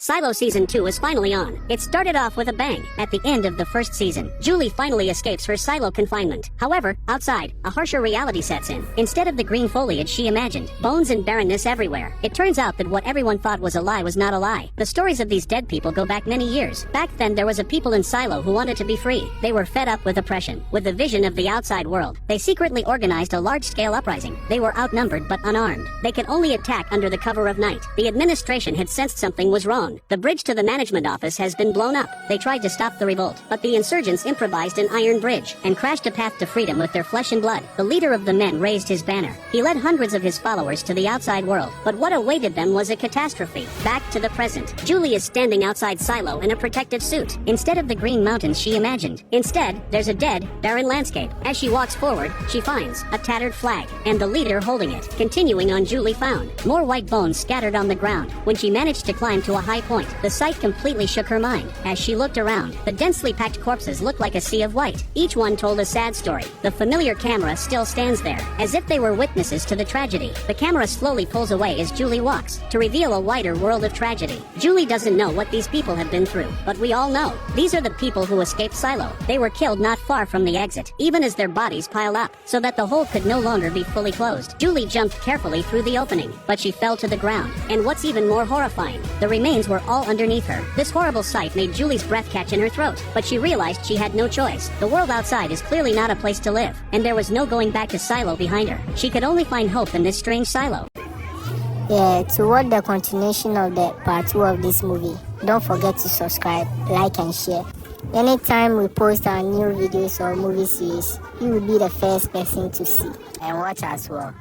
Silo Season 2 is finally on. It started off with a bang. At the end of the first season, Julie finally escapes her silo confinement. However, outside, a harsher reality sets in. Instead of the green foliage she imagined, bones and barrenness everywhere. It turns out that what everyone thought was a lie was not a lie. The stories of these dead people go back many years. Back then there was a people in Silo who wanted to be free. They were fed up with oppression, with the vision of the outside world. They secretly organized a large-scale uprising. They were outnumbered but unarmed. They could only attack under the cover of night. The administration had sensed something was wrong. The bridge to the management office has been blown up. They tried to stop the revolt, but the insurgents improvised an iron bridge and crashed a path to freedom with their flesh and blood. The leader of the men raised his banner. He led hundreds of his followers to the outside world, but what awaited them was a catastrophe. Back to the present. Julie is standing outside Silo in a protective suit, instead of the green mountains she imagined. Instead, there's a dead, barren landscape. As she walks forward, she finds a tattered flag, and the leader holding it. Continuing on, Julie found more white bones scattered on the ground. When she managed to climb to a high point, the sight completely shook her mind. As she looked around, the densely packed corpses looked like a sea of white. Each one told a sad story. The familiar camera still stands there, as if they were witnesses to the tragedy. The camera slowly pulls away as Julie walks, to reveal a wider world of tragedy. Julie doesn't know what these people have been through, but we all know. These are the people who escaped Silo. They were killed not far from the exit, even as their bodies piled up, so that the hole could no longer be fully closed. Julie jumped carefully through the opening, but she fell to the ground. And what's even more horrifying, the remains were all underneath her. This horrible sight made Julie's breath catch in her throat, but she realized she had no choice. The world outside is clearly not a place to live, and there was no going back to Silo behind her. She could only find hope in this strange Silo. Yeah, to watch the continuation of the part 2 of this movie, don't forget to subscribe, like and share. Anytime we post our new videos or movie series, you will be the first person to see and watch as well.